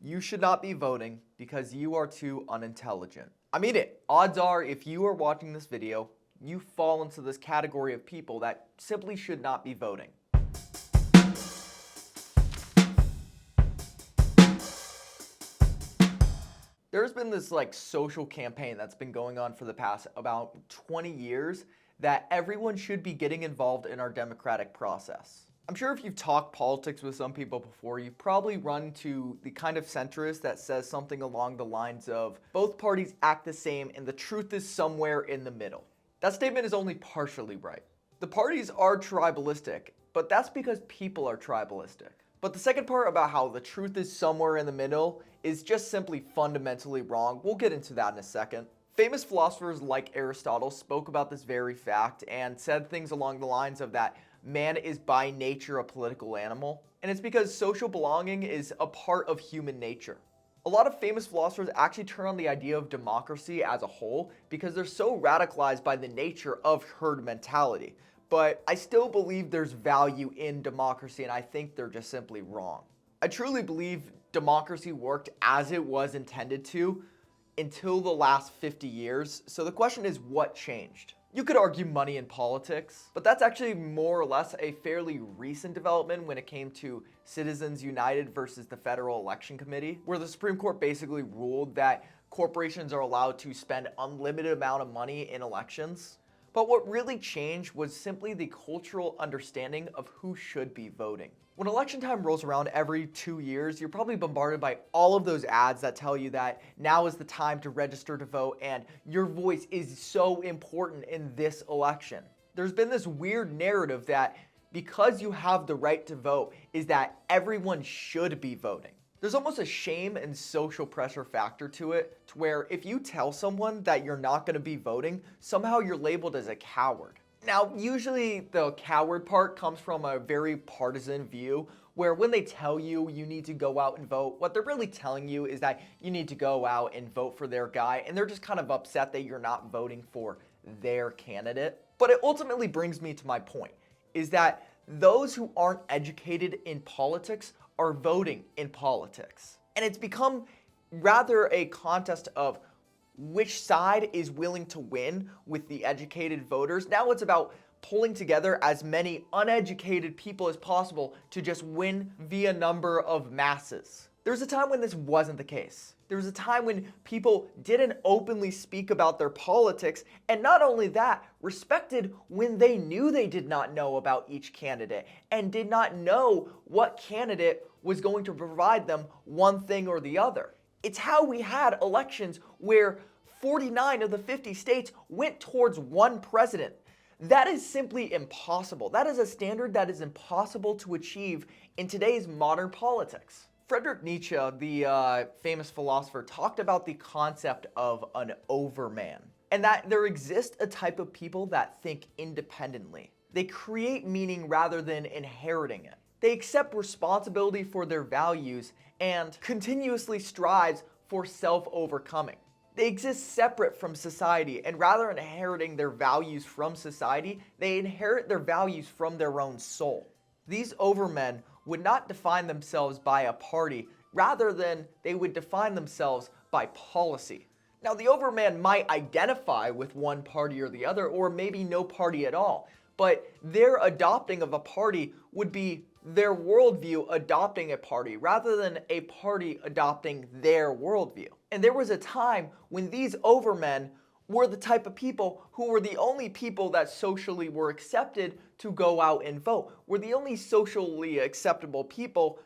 You should not be voting because you are too unintelligent. I mean it. Odds are, if you are watching this video, you fall into this category of people that simply should not be voting. There's been this social campaign that's been going on for the past about 20 years that everyone should be getting involved in our democratic process. I'm sure if you've talked politics with some people before, you've probably run to the kind of centrist that says something along the lines of, both parties act the same and the truth is somewhere in the middle. That statement is only partially right. The parties are tribalistic, but that's because people are tribalistic. But the second part about how the truth is somewhere in the middle is just simply fundamentally wrong. We'll get into that in a second. Famous philosophers like Aristotle spoke about this very fact and said things along the lines of that man is by nature a political animal, and it's because social belonging is a part of human nature. A lot of famous philosophers actually turn on the idea of democracy as a whole because they're so radicalized by the nature of herd mentality. But I still believe there's value in democracy, and I think they're just simply wrong. I truly believe democracy worked as it was intended to until the last 50 years. So the question is, what changed? You could argue money in politics, but that's actually more or less a fairly recent development when it came to Citizens United versus the Federal Election Committee, where the Supreme Court basically ruled that corporations are allowed to spend unlimited amount of money in elections. But what really changed was simply the cultural understanding of who should be voting. When election time rolls around every 2 years, you're probably bombarded by all of those ads that tell you that now is the time to register to vote and your voice is so important in this election. There's been this weird narrative that because you have the right to vote is that everyone should be voting. There's almost a shame and social pressure factor to it, to where if you tell someone that you're not going to be voting, somehow you're labeled as a coward. Now, usually the coward part comes from a very partisan view, where when they tell you you need to go out and vote, what they're really telling you is that you need to go out and vote for their guy, and they're just kind of upset that you're not voting for their candidate. But it ultimately brings me to my point, is that those who aren't educated in politics are voting in politics. And it's become rather a contest of which side is willing to win with the educated voters. Now it's about pulling together as many uneducated people as possible to just win via number of masses. There was a time when this wasn't the case. There was a time when people didn't openly speak about their politics, and not only that, respected when they knew they did not know about each candidate and did not know what candidate was going to provide them one thing or the other. It's how we had elections where 49 of the 50 states went towards one president. That is simply impossible. That is a standard that is impossible to achieve in today's modern politics. Friedrich Nietzsche, the famous philosopher, talked about the concept of an overman, and that there exists a type of people that think independently. They create meaning rather than inheriting it. They accept responsibility for their values and continuously strives for self-overcoming. They exist separate from society, and rather than inheriting their values from society, they inherit their values from their own soul. These overmen would not define themselves by a party, rather than they would define themselves by policy. Now, the overman might identify with one party or the other, or maybe no party at all, but their adopting of a party would be their worldview adopting a party, rather than a party adopting their worldview. And there was a time when these overmen were the type of people who were the only people that socially were accepted to go out and vote, were the only socially acceptable people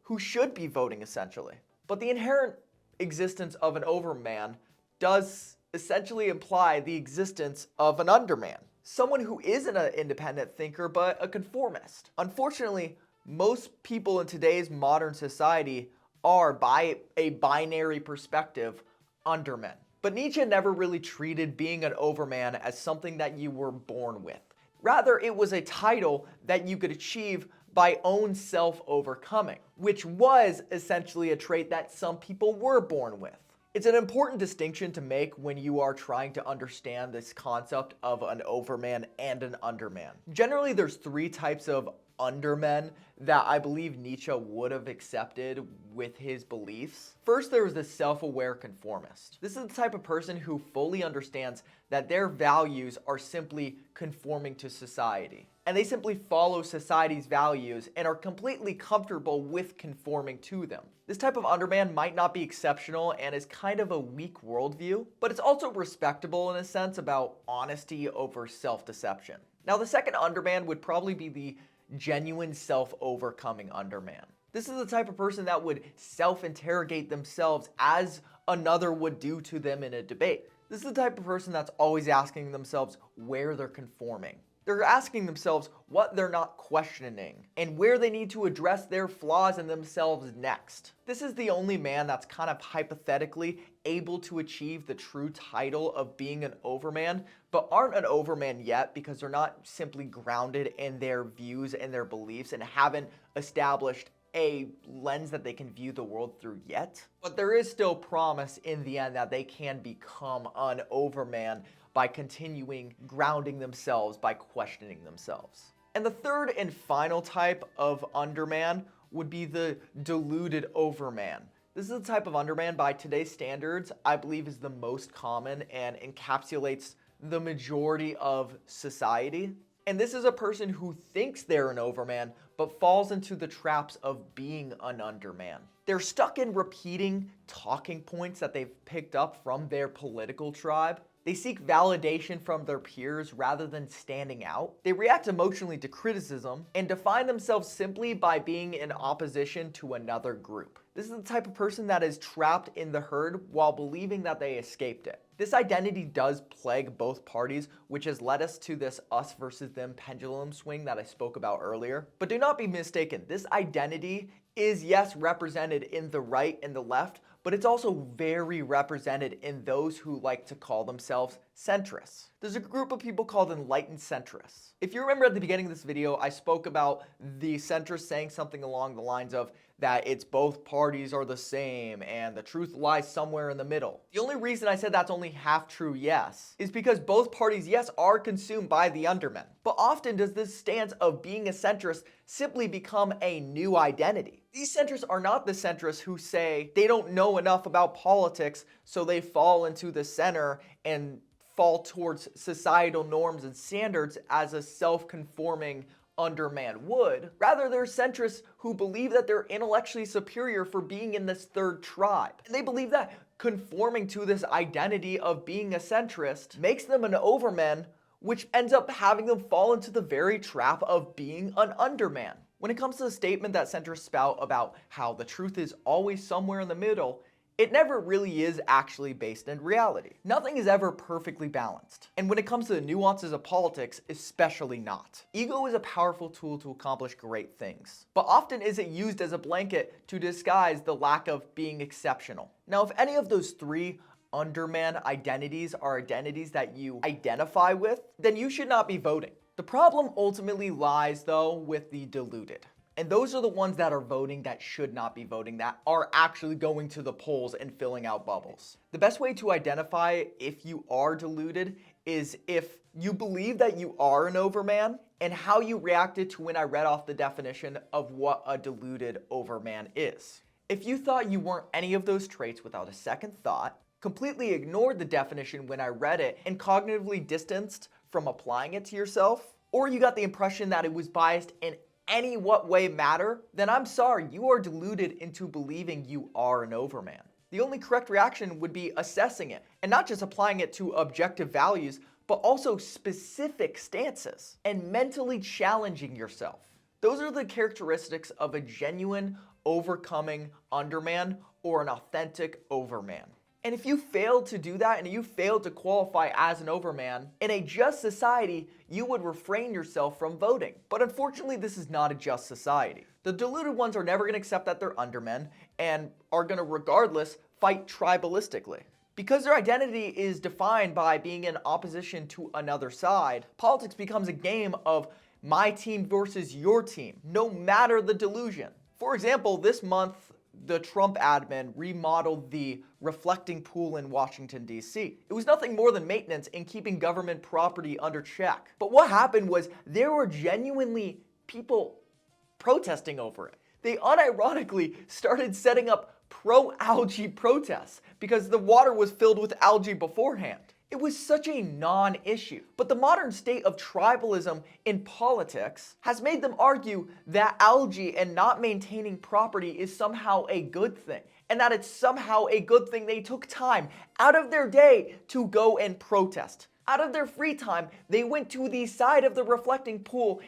who should be voting, essentially. But the inherent existence of an overman does essentially imply the existence of an underman, someone who isn't an independent thinker but a conformist. Unfortunately, most people in today's modern society are, by a binary perspective, undermen. But Nietzsche never really treated being an overman as something that you were born with. Rather, it was a title that you could achieve by own self-overcoming, which was essentially a trait that some people were born with. It's an important distinction to make when you are trying to understand this concept of an overman and an underman. Generally, there's three types of undermen that I believe Nietzsche would have accepted with his beliefs. First, there was the self-aware conformist. This is the type of person who fully understands that their values are simply conforming to society. And they simply follow society's values and are completely comfortable with conforming to them. This type of underman might not be exceptional and is kind of a weak worldview, but it's also respectable in a sense about honesty over self-deception. Now, the second underman would probably be the genuine self-overcoming underman. This is the type of person that would self-interrogate themselves as another would do to them in a debate. This is the type of person that's always asking themselves where they're conforming. They're asking themselves what they're not questioning and where they need to address their flaws in themselves next. This is the only man that's kind of hypothetically able to achieve the true title of being an overman, but aren't an overman yet because they're not simply grounded in their views and their beliefs and haven't established a lens that they can view the world through yet. But there is still promise in the end that they can become an overman by continuing grounding themselves, by questioning themselves. And the third and final type of underman would be the deluded overman. This is the type of underman by today's standards I believe is the most common and encapsulates the majority of society. And this is a person who thinks they're an overman but falls into the traps of being an underman. They're stuck in repeating talking points that they've picked up from their political tribe. They seek validation from their peers rather than standing out. They react emotionally to criticism and define themselves simply by being in opposition to another group. This is the type of person that is trapped in the herd while believing that they escaped it. This identity does plague both parties, which has led us to this us versus them pendulum swing that I spoke about earlier. But do not be mistaken, this identity is, yes, represented in the right and the left, but it's also very represented in those who like to call themselves centrists. There's a group of people called enlightened centrists. If you remember at the beginning of this video, I spoke about the centrists saying something along the lines of that it's both parties are the same and the truth lies somewhere in the middle. The only reason I said that's only half true, yes, is because both parties, yes, are consumed by the undermen. But often does this stance of being a centrist simply become a new identity. These centrists are not the centrists who say they don't know enough about politics, so they fall into the center and fall towards societal norms and standards as a self-conforming underman would. Rather, they're centrists who believe that they're intellectually superior for being in this third tribe. And they believe that conforming to this identity of being a centrist makes them an overman, which ends up having them fall into the very trap of being an underman. When it comes to the statement that centrists spout about how the truth is always somewhere in the middle, it never really is actually based in reality. Nothing is ever perfectly balanced. And when it comes to the nuances of politics, especially not. Ego is a powerful tool to accomplish great things, but often is it used as a blanket to disguise the lack of being exceptional. Now, if any of those three underman identities are identities that you identify with, then you should not be voting. The problem ultimately lies, though, with the deluded. And those are the ones that are voting that should not be voting, that are actually going to the polls and filling out bubbles. The best way to identify if you are deluded is if you believe that you are an overman and how you reacted to when I read off the definition of what a deluded overman is. If you thought you weren't any of those traits without a second thought, completely ignored the definition when I read it, and cognitively distanced from applying it to yourself, or you got the impression that it was biased in any what way matter, then I'm sorry, you are deluded into believing you are an overman. The only correct reaction would be assessing it, and not just applying it to objective values, but also specific stances, and mentally challenging yourself. Those are the characteristics of a genuine, overcoming underman or an authentic overman. And if you fail to do that and you fail to qualify as an overman, in a just society, you would refrain yourself from voting. But unfortunately, this is not a just society. The deluded ones are never going to accept that they're undermen and are going to regardless fight tribalistically. Because their identity is defined by being in opposition to another side, politics becomes a game of my team versus your team, no matter the delusion. For example, this month, the Trump admin remodeled the reflecting pool in Washington, D.C. It was nothing more than maintenance in keeping government property under check. But what happened was there were genuinely people protesting over it. They unironically started setting up pro-algae protests because the water was filled with algae beforehand. It was such a non-issue. But the modern state of tribalism in politics has made them argue that algae and not maintaining property is somehow a good thing, and that it's somehow a good thing they took time out of their day to go and protest. Out of their free time, they went to the side of the reflecting pool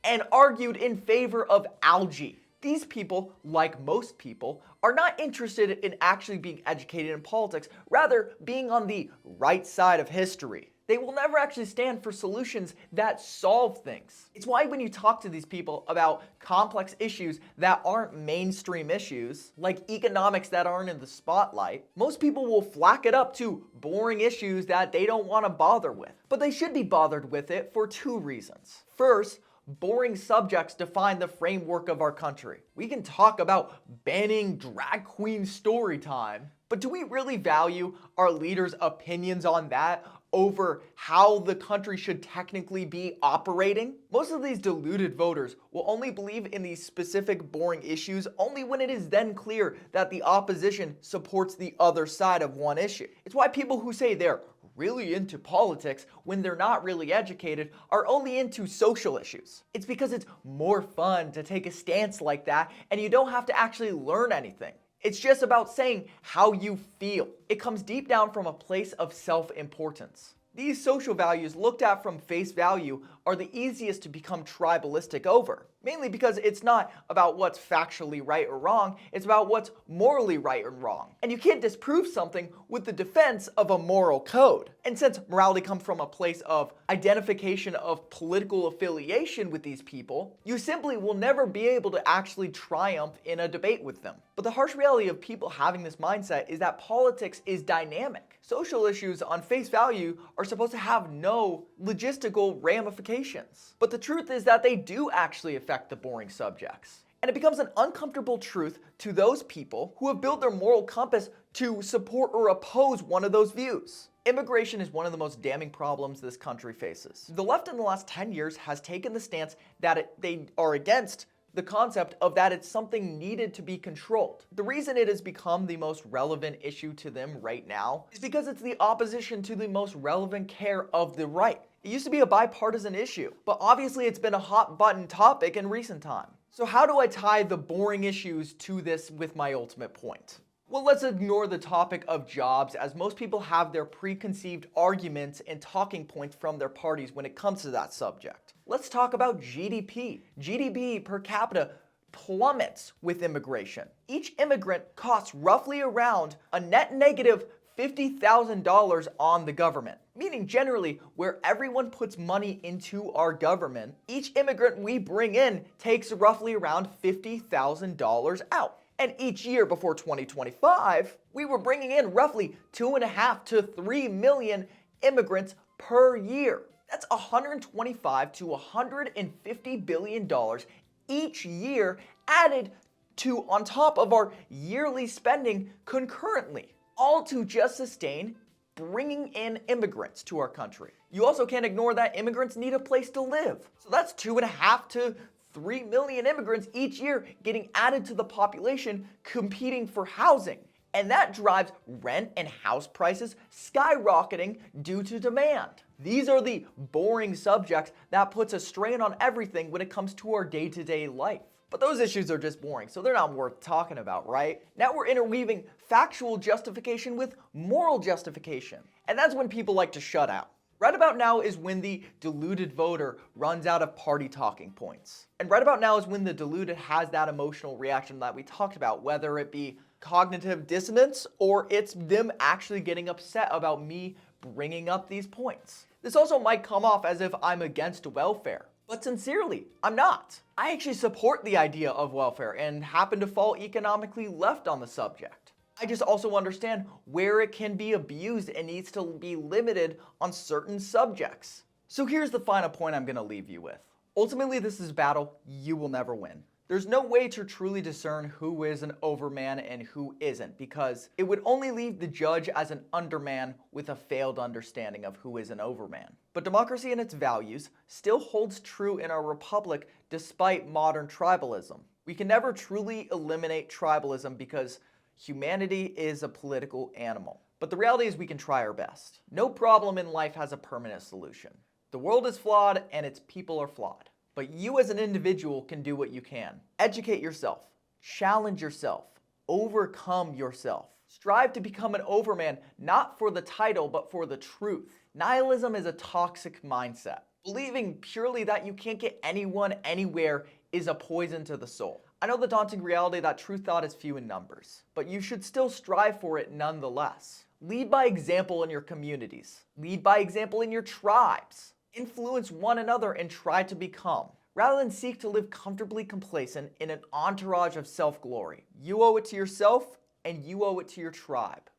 and argued in favor of algae. These people, like most people, are not interested in actually being educated in politics, rather being on the right side of history. They will never actually stand for solutions that solve things. It's why when you talk to these people about complex issues that aren't mainstream issues, like economics that aren't in the spotlight, most people will flack it up to boring issues that they don't want to bother with. But they should be bothered with it for two reasons. First, boring subjects define the framework of our country. We can talk about banning drag queen story time, but do we really value our leaders' opinions on that over how the country should technically be operating? Most of these deluded voters will only believe in these specific boring issues only when it is then clear that the opposition supports the other side of one issue. It's why people who say they're really into politics when they're not really educated are only into social issues. It's because it's more fun to take a stance like that and you don't have to actually learn anything. It's just about saying how you feel. It comes deep down from a place of self-importance. These social values looked at from face value are the easiest to become tribalistic over, mainly because it's not about what's factually right or wrong, it's about what's morally right and wrong. And you can't disprove something with the defense of a moral code. And since morality comes from a place of identification of political affiliation with these people, you simply will never be able to actually triumph in a debate with them. But the harsh reality of people having this mindset is that politics is dynamic. Social issues on face value are supposed to have no logistical ramifications. But the truth is that they do actually affect the boring subjects. And it becomes an uncomfortable truth to those people who have built their moral compass to support or oppose one of those views. Immigration is one of the most damning problems this country faces. The left in the last 10 years has taken the stance that they are against the concept of that it's something needed to be controlled. The reason it has become the most relevant issue to them right now is because it's the opposition to the most relevant care of the right. It used to be a bipartisan issue, but obviously it's been a hot button topic in recent time. So how do I tie the boring issues to this with my ultimate point? Well, let's ignore the topic of jobs, as most people have their preconceived arguments and talking points from their parties when it comes to that subject. Let's talk about GDP. GDP per capita plummets with immigration. Each immigrant costs roughly around a net negative $50,000 on the government, meaning generally where everyone puts money into our government, each immigrant we bring in takes roughly around $50,000 out. And each year before 2025, we were bringing in roughly 2.5 to 3 million immigrants per year. That's $125 to $150 billion each year added to on top of our yearly spending concurrently, all to just sustain bringing in immigrants to our country. You also can't ignore that immigrants need a place to live. So that's 2.5 to 3 million immigrants each year getting added to the population competing for housing. And that drives rent and house prices skyrocketing due to demand. These are the boring subjects that puts a strain on everything when it comes to our day-to-day life. But those issues are just boring, so they're not worth talking about, right? Now we're interweaving factual justification with moral justification. And that's when people like to shut out. Right about now is when the deluded voter runs out of party talking points. And right about now is when the deluded has that emotional reaction that we talked about, whether it be cognitive dissonance or it's them actually getting upset about me bringing up these points. This also might come off as if I'm against welfare, but sincerely, I'm not. I actually support the idea of welfare and happen to fall economically left on the subject. I just also understand where it can be abused and needs to be limited on certain subjects. So here's the final point I'm going to leave you with. Ultimately, this is a battle you will never win. There's no way to truly discern who is an overman and who isn't, because it would only leave the judge as an underman with a failed understanding of who is an overman. But democracy and its values still holds true in our republic despite modern tribalism. We can never truly eliminate tribalism because humanity is a political animal. But the reality is we can try our best. No problem in life has a permanent solution. The world is flawed and its people are flawed. But you as an individual can do what you can. Educate yourself, challenge yourself, overcome yourself. Strive to become an overman, not for the title, but for the truth. Nihilism is a toxic mindset. Believing purely that you can't get anyone anywhere is a poison to the soul. I know the daunting reality that true thought is few in numbers, but you should still strive for it nonetheless. Lead by example in your communities. Lead by example in your tribes. Influence one another and try to become, rather than seek to live comfortably complacent in an entourage of self-glory. You owe it to yourself and you owe it to your tribe.